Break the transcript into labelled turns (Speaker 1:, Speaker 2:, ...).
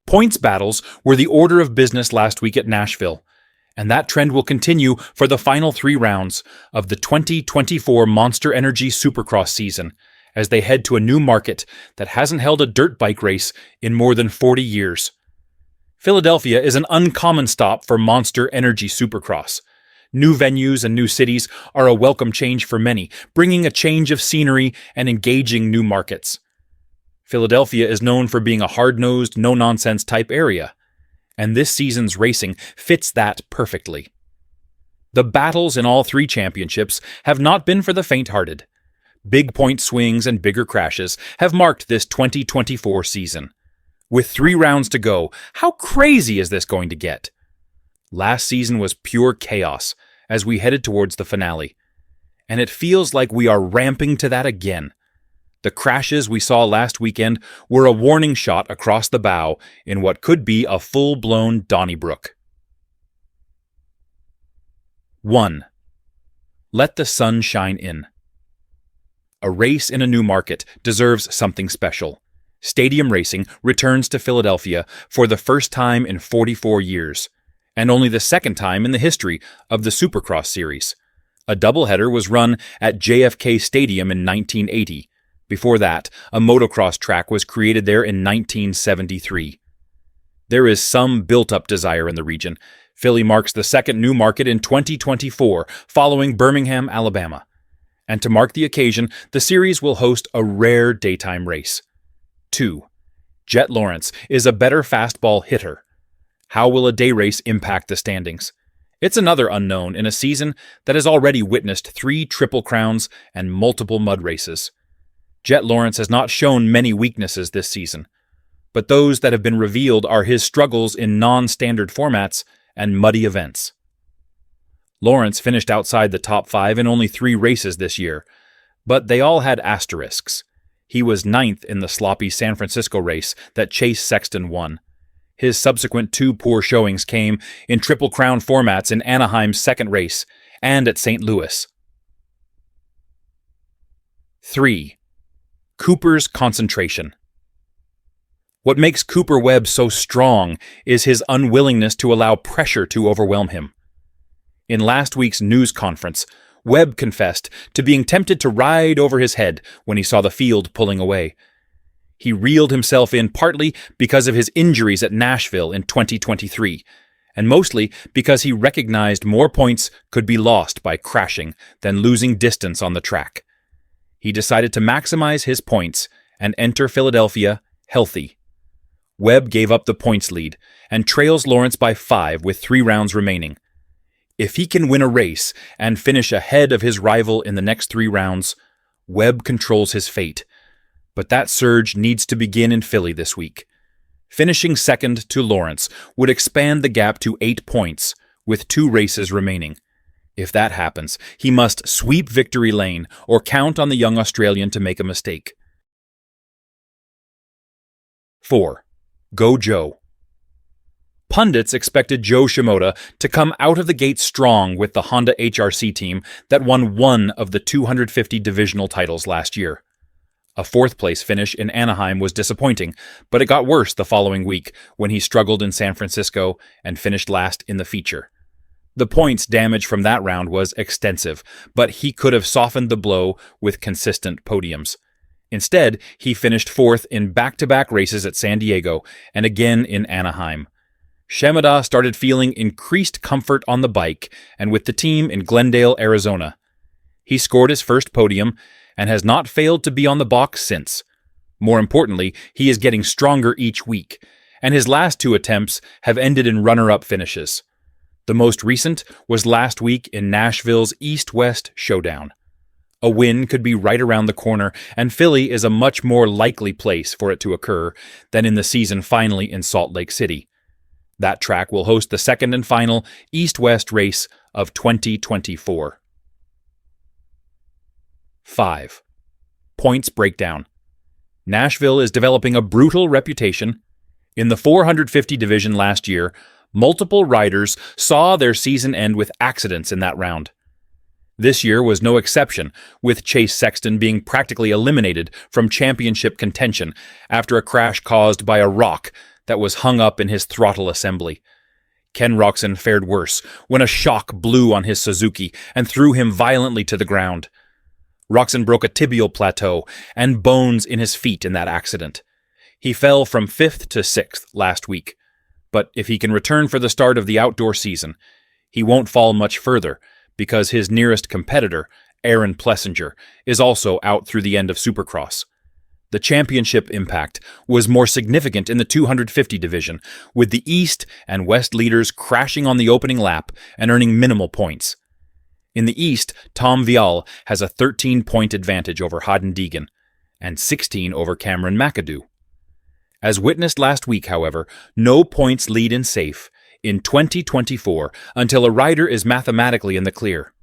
Speaker 1: Points battles were the order of business last week at Nashville, and that trend will continue for the final 3 rounds of the 2024 Monsterenergy Supercross season as they head to a new market that hasn't held a dirt bike race in more than 40 years. Philadelphia is an uncommon stop for Monsterenergy Supercross. New venues and new cities are a welcome change for many, bringing a change of scenery and engaging new markets. Philadelphia is known for being a hard-nosed, no-nonsense type area, and this season's racing fits that perfectly. The battles in all 3 championships have not been for the faint-hearted. Big point swings and bigger crashes have marked this 2024 season. With 3 rounds to go, how crazy is this going to get? Last season was pure chaos as we headed towards the finale, and it feels like we are ramping to that again. The crashes we saw last weekend were a warning shot across the bow in what could be a full-blown Donnybrook. 1. Let the sun shine in. A race in a new market deserves something special. Stadium racing returns to Philadelphia for the first time in 44 years, and only the second time in the history of the Supercross series. A doubleheader was run at JFK Stadium in 1980. Before that, a motocross track was created there in 1973. There is some built-up desire in the region. Philly marks the second new market in 2024, following Birmingham, Alabama. And to mark the occasion, the series will host a rare daytime race. 2. Jet Lawrence is a better fastball hitter. How will a day race impact the standings? It's another unknown in a season that has already witnessed 3 Triple Crowns and multiple mud races. Jet Lawrence has not shown many weaknesses this season, but those that have been revealed are his struggles in non-standard formats and muddy events. Lawrence finished outside the top 5 in only 3 races this year, but they all had asterisks. He was 9th in the sloppy San Francisco race that Chase Sexton won. His subsequent 2 poor showings came in Triple Crown formats in Anaheim's second race and at St. Louis. 3. Cooper's concentration. What makes Cooper Webb so strong is his unwillingness to allow pressure to overwhelm him. In last week's news conference, Webb confessed to being tempted to ride over his head when he saw the field pulling away. He reeled himself in partly because of his injuries at Nashville in 2023, and mostly because he recognized more points could be lost by crashing than losing distance on the track. He decided to maximize his points and enter Philadelphia healthy. Webb gave up the points lead and trails Lawrence by 5 with 3 rounds remaining. If he can win a race and finish ahead of his rival in the next 3 rounds, Webb controls his fate. But that surge needs to begin in Philly this week. Finishing second to Lawrence would expand the gap to 8 points, with 2 races remaining. If that happens, he must sweep victory lane or count on the young Australian to make a mistake. 4. Go Joe. Pundits expected Joe Shimada to come out of the gate strong with the Honda HRC team that won 1 of the 250 divisional titles last year. A 4th-place finish in Anaheim was disappointing, but it got worse the following week when he struggled in San Francisco and finished last in the feature. The points damage from that round was extensive, but he could have softened the blow with consistent podiums. Instead, he finished 4th in back-to-back races at San Diego and again in Anaheim. Shimada started feeling increased comfort on the bike and with the team in Glendale, Arizona. He scored his first podium and has not failed to be on the box since. More importantly, he is getting stronger each week, and his last 2 attempts have ended in runner-up finishes. The most recent was last week in Nashville's East-West Showdown. A win could be right around the corner, and Philly is a much more likely place for it to occur than in the season finally in Salt Lake City. That track will host the second and final East-West race of 2024. 5. Points breakdown. Nashville is developing a brutal reputation. In the 450 division last year, multiple riders saw their season end with accidents in that round. This year was no exception, with Chase Sexton being practically eliminated from championship contention after a crash caused by a rock that was hung up in his throttle assembly. Ken Roczen fared worse when a shock blew on his Suzuki and threw him violently to the ground. Roczen broke a tibial plateau and bones in his feet in that accident. He fell from 5th to 6th last week, but if he can return for the start of the outdoor season, he won't fall much further because his nearest competitor, Aaron Plessinger, is also out through the end of Supercross. The championship impact was more significant in the 250 division, with the East and West leaders crashing on the opening lap and earning minimal points. In the East, Tom Vial has a 13-point advantage over Haden Deegan and 16 over Cameron McAdoo. As witnessed last week, however, no points lead in safe in 2024 until a rider is mathematically in the clear.